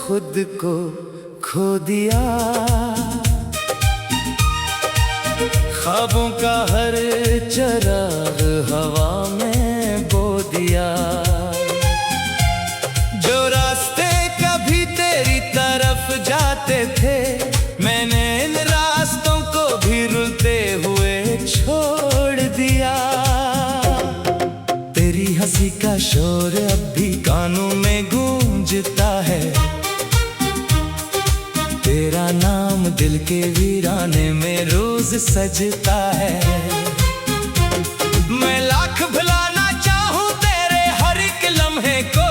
खुद को खो दिया। ख्वाबों का हर चराग हवा में बो दिया। जो रास्ते कभी तेरी तरफ जाते थे, मैंने इन रास्तों को भी रुलते हुए छोड़ दिया। तेरी हंसी का शोर अब भी कानों में गूंजता है। तेरा नाम दिल के वीराने में रोज सजता है। मैं लाख भुलाना चाहूं तेरे हर एक लम्हे को,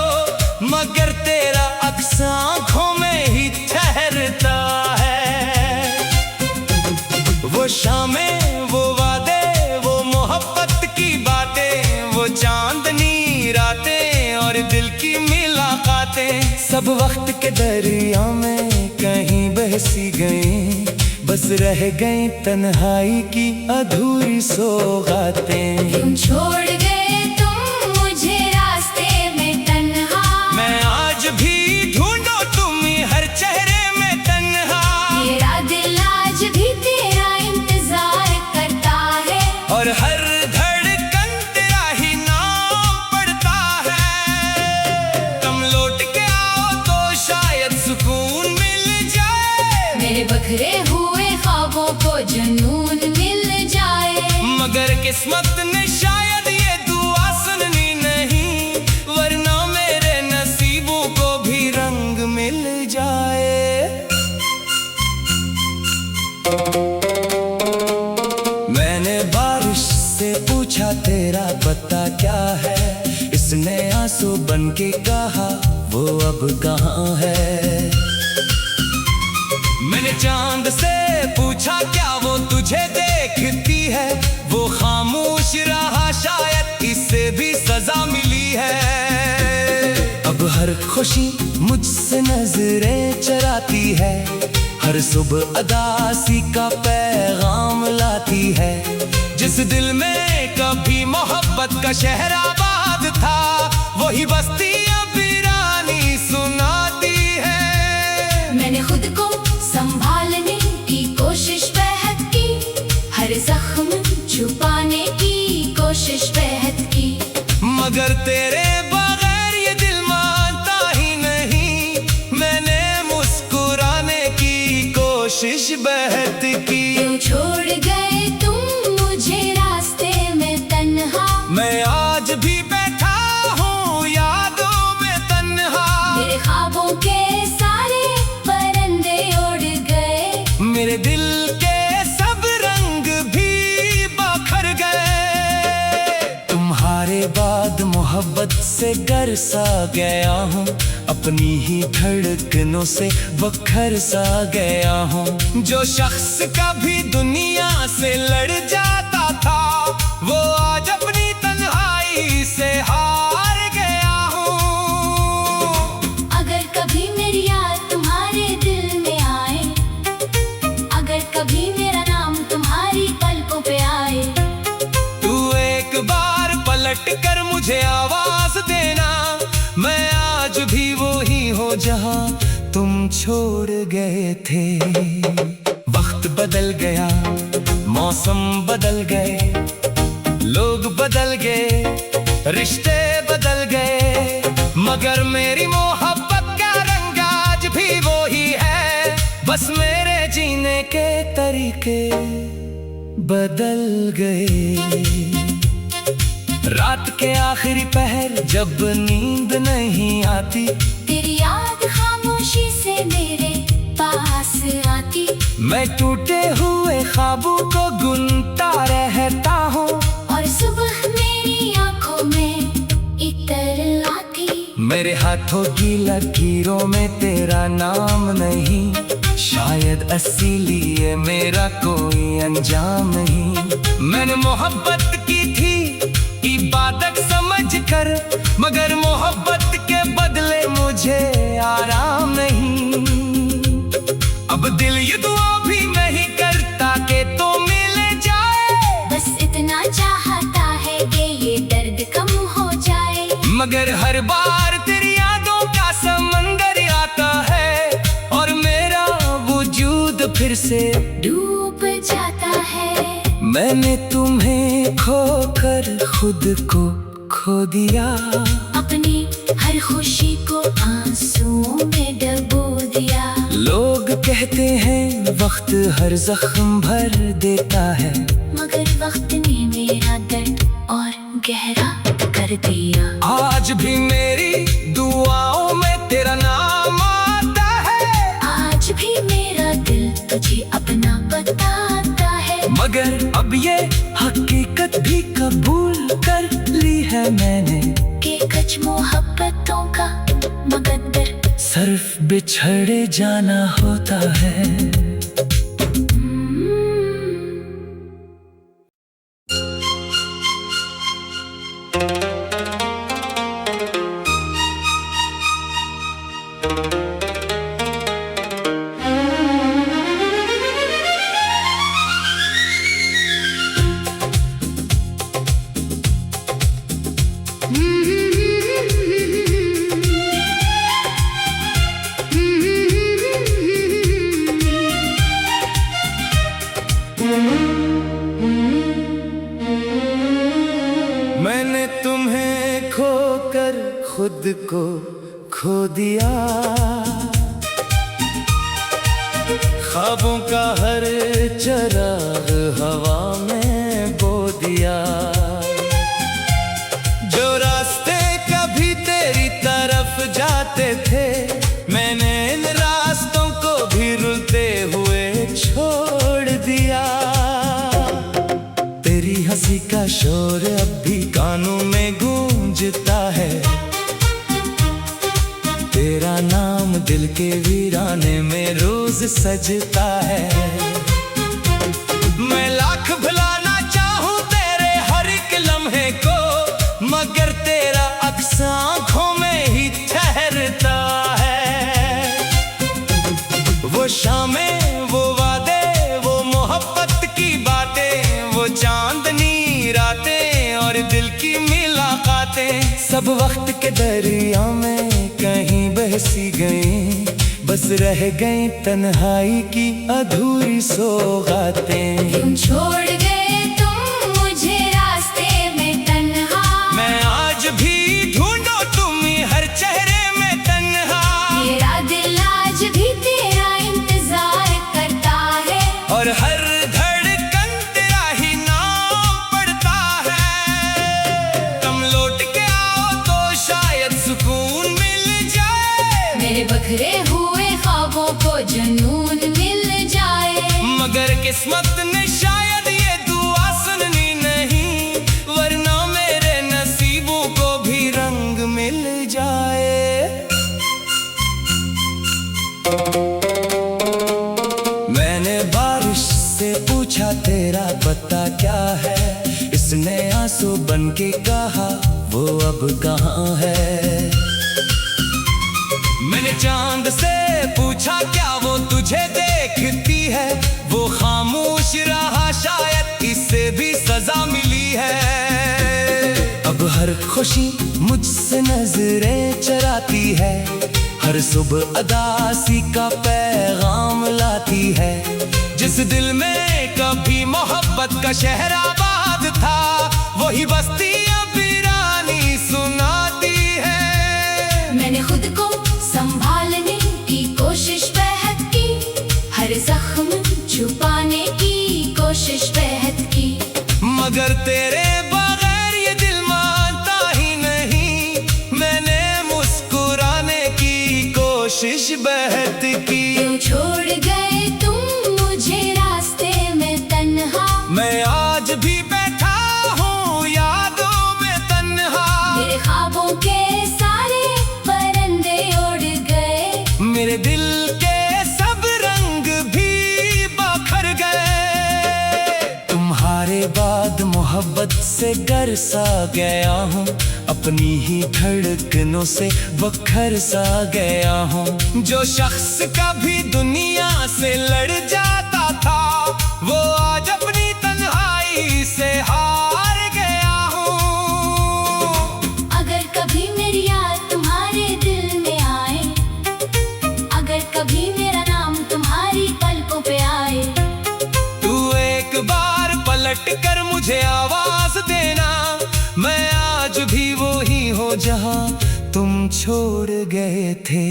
मगर तेरा अक्स आंखों में ही ठहरता है। वो शामें, वो वादे, वो मोहब्बत की बातें, वो चांदनी रातें और दिल की मुलाकातें, सब वक्त के दरिया में कहीं बहसी गई। बस रह गई तन्हाई की अधूरी सौगातें। तुम छोड़ गए तुम मुझे रास्ते में तन्हा। मैं आज भी ढूंढो तुम हर चेहरे में तन्हा। मेरा दिल आज भी तेरा इंतजार करता है, और हर धड़कन तेरा ही नाम पढ़ता है। तुम लौट के आओ तो शायद सुकून मिल जाए। मेरे बखरे हुए ख्वाबों को जुनून मिल जाए। मगर किस्मत ने शायद ये दुआ सुननी नहीं, वरना मेरे नसीबों को भी रंग मिल जाए। मैंने बारिश से पूछा तेरा पता क्या है, इसने आंसू बन के कहा वो अब कहाँ है। मैंने चांद से पूछा क्या वो तुझे देखती है, वो खामोश रहा शायद इसे भी सजा मिली है। अब हर खुशी मुझसे नजरें चराती है, हर सुबह अदासी का पैगाम लाती है। जिस दिल में कभी मोहब्बत का शहर आबाद था, वही बस्ती अब वीरानी सुनाती है। मैंने खुद को संभालने की कोशिश बेहद की, हर जख्म छुपाने की कोशिश बेहद की, मगर तेरे बगैर ये दिल मानता ही नहीं। मैंने मुस्कुराने की कोशिश बेहद की। क्यों छोड़ गए तुम मुझे रास्ते में तन्हा। मैं आज भी बैठा हूँ यादों में तन्हा। मेरे ख्वाबों के सारे परिंदे उड़ गए, मेरे दिल के सब रंग भी बखर गए। तुम्हारे बाद मोहब्बत से घर सा गया हूँ, अपनी ही धड़कनों से बखर सा गया हूँ। जो शख्स कभी दुनिया से लड़ जाता था, वो आज अपनी तन्हाई से हार गया हूँ। अगर कभी मेरी याद तुम्हारे दिल में आए, अगर कभी मेरा नाम तुम्हारी पलकों पे आए, तू एक बार पलट कर मुझे आवाज देना। मैं आज भी वो ही हूँ जहाँ तुम छोड़ गए थे। वक्त बदल गया, मौसम बदल गए, लोग बदल गए, रिश्ते बदल गए, मगर मेरी मोहब्बत का रंग आज भी वो ही है। बस मेरे जीने के तरीके बदल गए। रात के आखिरी पहर जब नींद नहीं आती, तेरी याद खामोशी से मेरे पास आती। मैं टूटे हुए ख्वाबों को गुनता रहता हूँ, और सुबह मेरी आंखों में इतर आती। मेरे हाथों की लकीरों में तेरा नाम नहीं, शायद इसीलिए मेरा कोई अंजाम नहीं। मैंने मोहब्बत की थी इबादत समझकर, मगर मोहब्बत के बदले मुझे आराम नहीं। अब दिल ये दुआ भी नहीं करता कि तो मिल जाए, बस इतना चाहता है कि ये दर्द कम हो जाए। मगर हर बार तेरी यादों का समंदर आता है, फिर से डूब जाता है। मैंने तुम्हें खोकर खुद को खो दिया, अपनी हर खुशी को आंसुओं में डुबो दिया। लोग कहते हैं वक्त हर जख्म भर देता है, मगर वक्त ने मेरा दर्द और गहरा कर दिया। आज भी मेरी दुआओं में तेरा नाम आता है, आज भी मेरा दिल तुझे अपना बताता है। मगर अब ये हकीकत भी कबूल कर ली है मैंने कि कुछ मोहब्बतों का मुकद्दर सिर्फ बिछड़े जाना होता है। मैंने तुम्हें खोकर खुद को खो दिया, ख्वाबों का हर चराग हवा में बो दिया। जो रास्ते कभी तेरी तरफ जाते थे, मैंने इन रास्तों को भी रुलते हुए छोड़ दिया। तेरी हंसी का शोर अब भी कानों में गूंजता है, तेरा नाम दिल के वीराने में रोज सजता है। मैं लाख भुलाना चाहूं तेरे हर एक लम्हे को, मगर तेरा अक्स आंखों में ही ठहरता है। वो शामें, वो वादे, वो मोहब्बत की बातें, वो चांदनी रातें और दिल की मुलाकातें, सब वक्त के दरिया में कहीं बहसी गई, बस रह गई तन्हाई की अधूरी सौगातें। क्यों छोड़ गए तुम मुझे रास्ते में तन्हा, मैं आज भी ढूंढो तुम्ही हर चेहरे में तन्हा। मेरा दिल आज भी तेरा इंतजार करता है, और हर धड़कन तेरा ही नाम पड़ता है। तुम लौट के आओ तो शायद सुकून मिल जाए, मेरे बखरे हुए ख्वाबों को जुनून मिल जाए। मगर किस्मत ने शायद ये दुआ सुननी नहीं, वरना मेरे नसीबों को भी रंग मिल जाए। मैंने बारिश से पूछा तेरा पता क्या है, इसने आंसू बन के कहा वो अब कहाँ है। मैंने चांद से पूछा क्या वो तुझे देखती है, वो खामोश रहा शायद इससे भी सजा मिली है। अब हर खुशी मुझसे नजरें चराती है, हर सुबह अदासी का पैगाम लाती है। जिस दिल में कभी मोहब्बत का शहर आबाद था, वही बस्ती अब वीरानी सुनाती है। मैंने खुद को संभालने की कोशिश बेहद की, हर जख्म छुपाने की कोशिश बेहद की, मगर तेरे बगैर ये दिल मानता ही नहीं। मैंने मुस्कुराने की कोशिश बेहद की। क्यों छोड़ गए तुम मुझे रास्ते में तन्हा, मैं आज भी बैठा हूँ यादों में तन्हा। मेरे ख्वाबों के सारे परिंदे उड़ गए, मेरे दिल के सब रंग भी बखर गए। तुम्हारे बाद मोहब्बत से घर सा गया हूँ, अपनी ही धड़कनों से बखर सा गया हूँ। जो शख्स कभी दुनिया से लड़ जाता था, वो आज अपनी तन्हाई से हार गया हूँ। अगर कभी मेरी याद तुम्हारे दिल में आए, अगर कभी मेरा नाम तुम्हारी पलकों पे आए, हो जहां तुम छोड़ गए थे।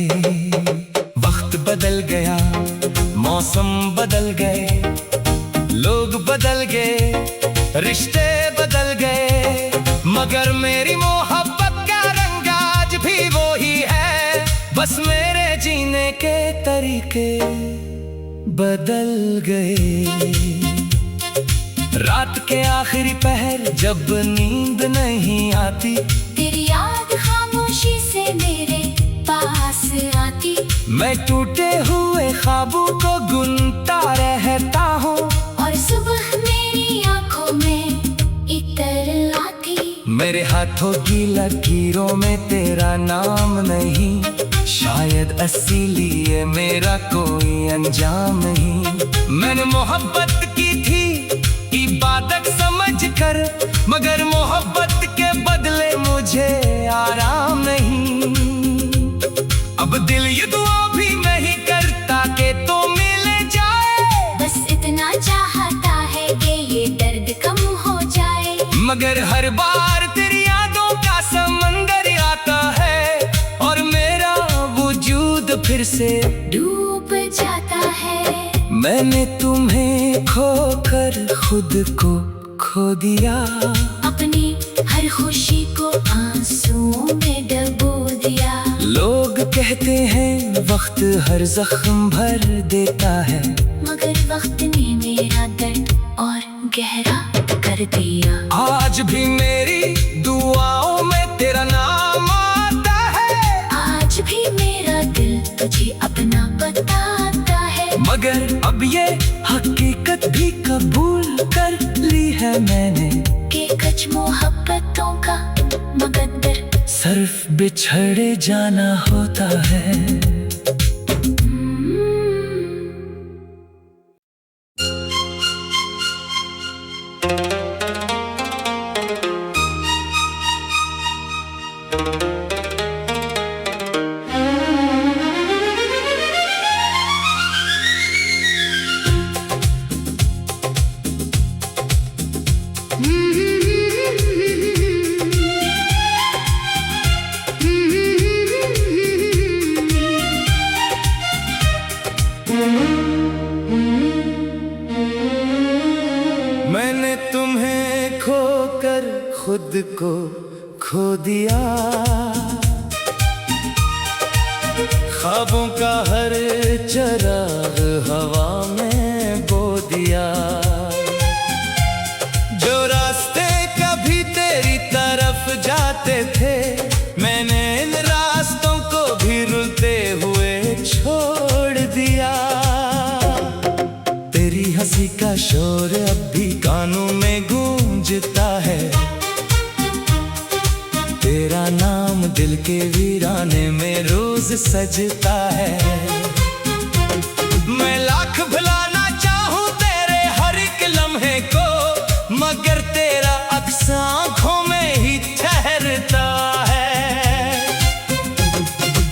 वक्त बदल गया, मौसम बदल गए, लोग बदल गए, रिश्ते बदल गए, मगर मेरी मोहब्बत का रंग आज भी वो ही है। बस मेरे जीने के तरीके बदल गए। रात के आखिरी पहर जब नींद नहीं आती, तेरी याद खामोशी से मेरे पास आती। मैं टूटे हुए ख्वाबों को गुनता रहता हूँ, और सुबह मेरी आंखों में इतर आती। मेरे हाथों की लकीरों में तेरा नाम नहीं, शायद इसीलिए मेरा कोई अंजाम नहीं। मैंने मोहब्बत की थी इबादत समझकर, मगर मोहब्बत के बदले मुझे आराम नहीं। अब दिल ये दुआ भी नहीं करता कि तो मिल जाए, बस इतना चाहता है कि ये दर्द कम हो जाए। मगर हर बार तेरी यादों का समंदर आता है, और मेरा वजूद फिर से डूब जाता है। मैंने तुम्हें खोकर खुद को खो दिया, अपनी हर खुशी को आंसुओं में डुबो दिया। लोग कहते हैं वक्त हर जख्म भर देता है, मगर वक्त ने मेरा दर्द और गहरा कर दिया। आज भी मेरी दुआओं में तेरा नाम आता है, आज भी मेरा दिल तुझे अपना बताता है। मगर अब ये हकीकत भी कबूल कर ली है मैंने कि कुछ मोहब्बतों का मकद्दर सिर्फ बिछड़े जाना होता है। मैंने तुम्हें खोकर खुद को खो दिया, ख्वाबों का हर चराग हवा में बो दिया। जो रास्ते कभी तेरी तरफ जाते थे, मैंने इन रास्तों को भी रुलते हुए छोड़ दिया। तेरी हंसी का शोर अब भी कानों में गूंजता है, तेरा नाम दिल के वीराने में रोज सजता है। मैं लाख भुलाना चाहूं तेरे हर एक लम्हे को, मगर तेरा अक्स आंखों में ही ठहरता है।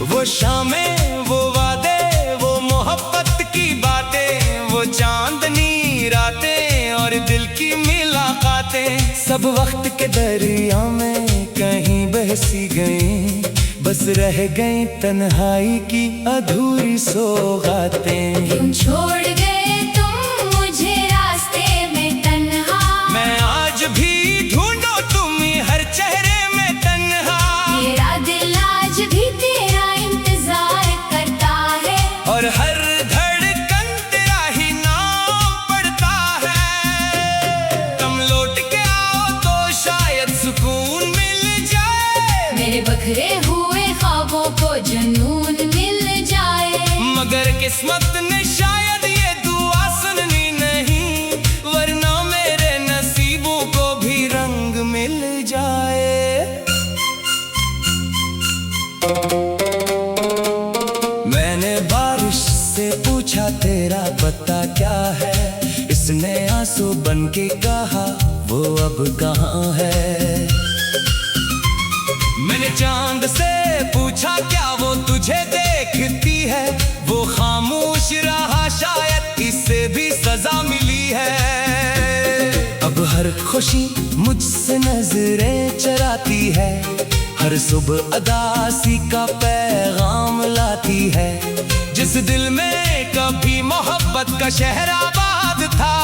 वो शामें, वो वादे, वो मोहब्बत की बातें, वो चांदनी रातें और दिल की मुलाकातें, सब वक्त के दरिया में कहीं बहसी गई, बस रह गई तन्हाई की अधूरी सौगातें। तुम छोड़ गए तुम मुझे रास्ते में तन्हा, मैं आज भी ढूंढो तुम्ही हर चेहरे में तन्हा। मेरा दिल आज भी तेरा इंतजार करता है, और हर धड़कन तेरा ही नाम पड़ता है। तुम लौट के आओ तो शायद सुकून मिल जाए, मेरे बखरे हुए ख्वाबों को जुनून मिल जाए। मगर किस्मत ने शायद ये दुआ सुननी नहीं, वरना मेरे नसीबों को भी रंग मिल जाए। मैंने बारिश से पूछा तेरा पता क्या है, इसने आंसू बन के कहा वो अब कहाँ है। मैंने चांद से पूछा क्या वो तुझे देखती है, वो खामोश रहा शायद इससे भी सजा मिली है। अब हर खुशी मुझसे नजरें चराती है, हर हर सुबह अदासी का पैगाम लाती है। जिस दिल में कभी मोहब्बत का शहर आबाद था,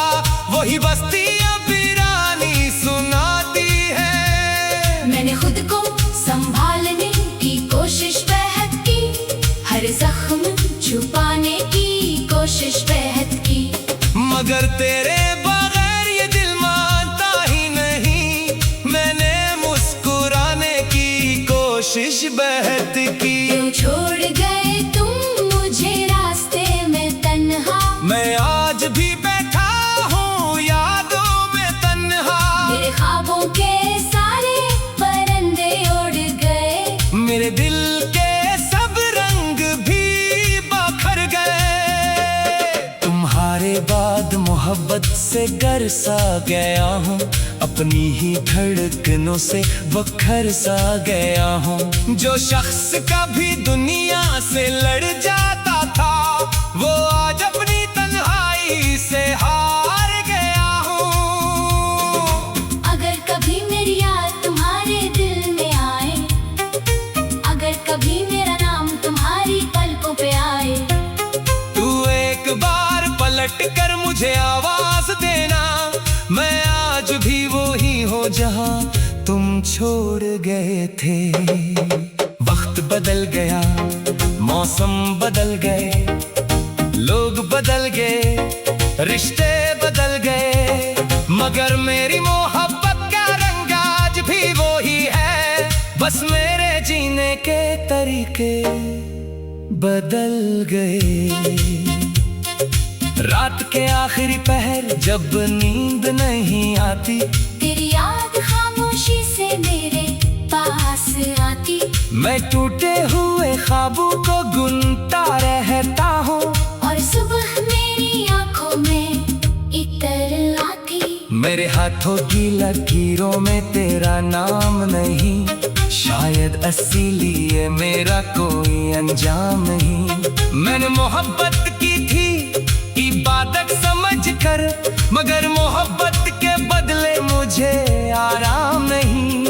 वही बस्ती अब वीरानी सुनाती है। मैंने खुद को संभालने की कोशिश बेहद की, हर जख्म छुपाने की कोशिश बेहद की, मगर तेरे बगैर ये दिल मानता ही नहीं। मैंने मुस्कुराने की कोशिश बेहद की। क्यों छोड़ गए तुम मुझे रास्ते में तन्हा, मैं आज भी बैठा हूँ यादों में तन्हा। मेरे ख्वाबों के सारे परिंदे उड़ गए, मेरे दिल के सब रंग भी बखर गए। तुम्हारे बाद मोहब्बत से घर सा गया हूँ, अपनी ही धड़कनों से बखर सा गया हूँ। जो शख्स कभी दुनिया से लड़ जाता था, वो आज अपनी तन्हाई से हार गया हूँ। अगर कभी मेरी याद तुम्हारे दिल में आए, अगर कभी मेरा नाम तुम्हारी पलकों पे आए, तू एक बार पलट कर मुझे आवाज देना। मैं आज भी वही हूँ जहाँ तुम छोड़ गए थे। वक्त बदल गया, मौसम बदल गए, लोग बदल गए, रिश्ते बदल गए, मगर मेरी मोहब्बत का रंग आज भी वही है। बस मेरे जीने के तरीके बदल गए। रात के आखिरी पहर जब नींद नहीं आती, तेरी याद खामोशी से मेरे पास आती, मैं टूटे हुए ख्वाबों को गुनता रहता हूँ। और सुबह मेरी आंखों में इतर आती, मेरे हाथों की लकीरों में तेरा नाम नहीं, शायद इसीलिए मेरा कोई अंजाम नहीं। मैंने मोहब्बत की थी इबादत समझ कर, मगर मोहब्बत के बदले मुझे आराम नहीं।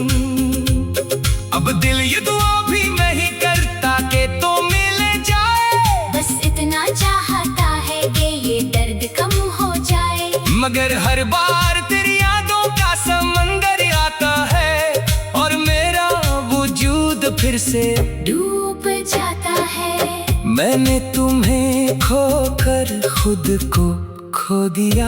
अब दिल ये दुआ भी नहीं करता कि तो मिल जाए, बस इतना चाहता है कि ये दर्द कम हो जाए, मगर हर बार तेरी यादों का समंदर आता है और मेरा वजूद फिर से डूब जाता है। मैंने तुम्हें खोकर खुद को खो दिया,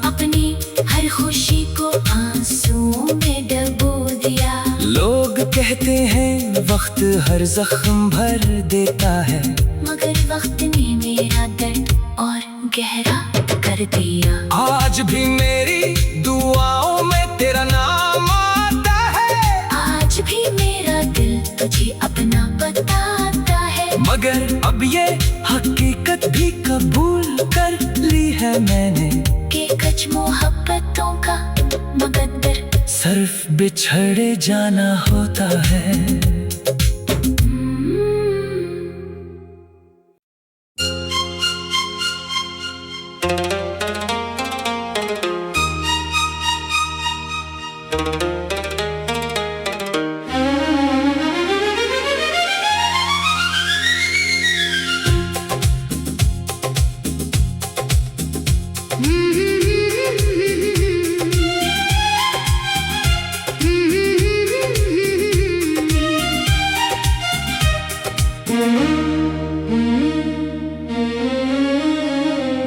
अपनी हर खुशी को आंसुओं में डुबो दिया। लोग कहते हैं वक्त हर जख्म भर देता है, मगर वक्त ने मेरा दर्द और गहरा कर दिया। आज भी मेरी दुआओं में तेरा नाम आता है, आज भी मेरा दिल तुझे अपना बताता है, मगर अब ये हकीकत भी कबूल कर ली है मैंने कि कुछ मोहब्बतों का मुकद्दर सिर्फ बिछड़े जाना होता है।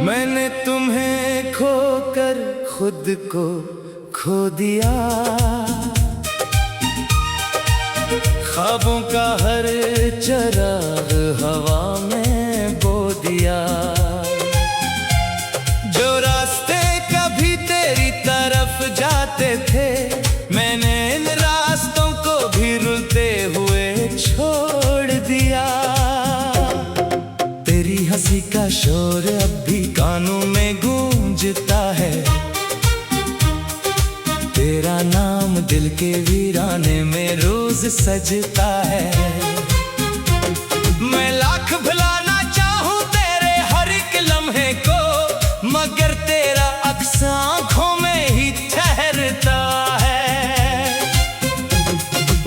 मैंने तुम्हें खोकर खुद को खो दिया, ख्वाबों का हर चराग हवा में बो दिया। जो रास्ते कभी तेरी तरफ जाते थे, मैंने इन रास्तों को भी रुलते हुए छोड़ दिया। तेरी हंसी का शोर अब भी कानों में गूंजता है, तेरा नाम दिल के वीराने में रोज सजता है। मैं लाख भुलाना चाहूं तेरे हर एक लम्हे को, मगर तेरा अक्स आंखों में ही ठहरता है।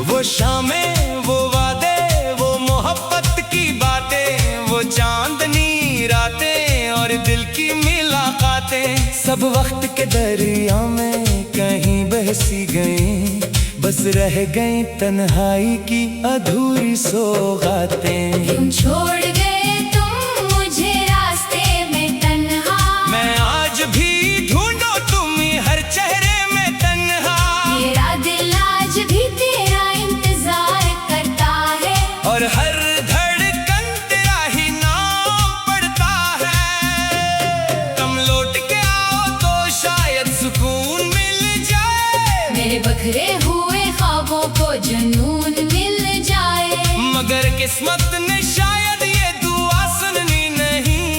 वो शाम में वो वादे, वो मोहब्बत की बातें, वो चांदनी रातें और दिल की मुलाकातें, सब वक्त के दरिया में कहीं बहसी गई, बस रह गई तन्हाई की अधूरी सौगातें। क्यों छोड़ गए तुम मुझे रास्ते में तन्हा, मैं आज भी ढूंढो तुम्हें हर चेहरे में तन्हा, मेरा दिल आज भी तेरा इंतजार करता है, और हर धड़कन तेरा ही नाम पड़ता है। तुम लौट के आओ तो शायद सुकून मिल जाए, मेरे बखरे हुए ख्वाबों को जुनून मिल जाए। मगर किस्मत ने शायद ये दुआ सुननी नहीं,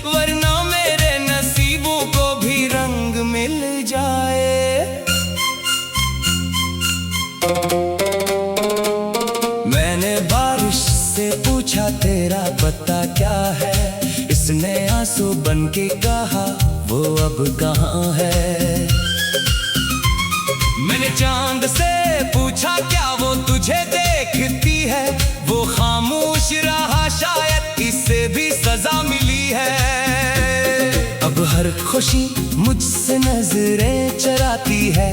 वरना मेरे नसीबों को भी रंग मिल जाए। मैंने बारिश से पूछा तेरा पता क्या है, इसने आंसू बन के कहा वो अब कहाँ है। मैंने चांद से पूछा क्या वो तुझे देखती है, वो खामोश रहा शायद इससे भी सजा मिली है। अब हर खुशी मुझसे नजरें चराती है,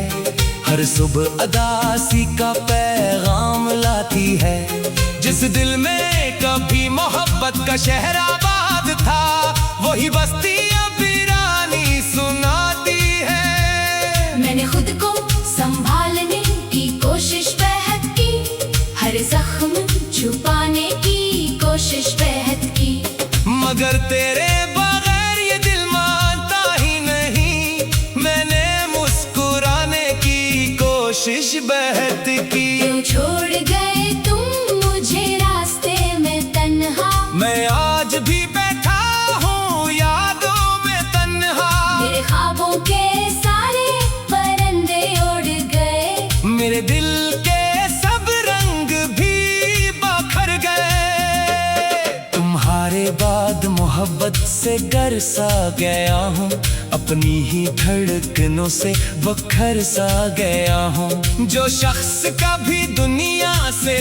हर सुबह अदासी का पैगाम लाती है। जिस दिल में कभी मोहब्बत का शहर आबाद था, वही बस्ती अब वीरानी सुनाती है। मैंने खुद को संभालने की कोशिश बेहद की, हर जख्म छुपाने की कोशिश बेहद की, मगर तेरे बगैर ये दिल मानता ही नहीं। मैंने मुस्कुराने की कोशिश बेहद की। क्यों छोड़ गए तुम मुझे रास्ते में तन्हा, मैं आज भी बैठा हूँ यादों में तन्हा, मेरे ख्वाबों के सारे परिंदे उड़ गए, मेरे दिल के सब रंग भी बखर गए। तुम्हारे बाद मोहब्बत से घर सा गया हूँ, अपनी ही धड़कनों से बखर सा गया हूँ। जो शख्स कभी दुनिया से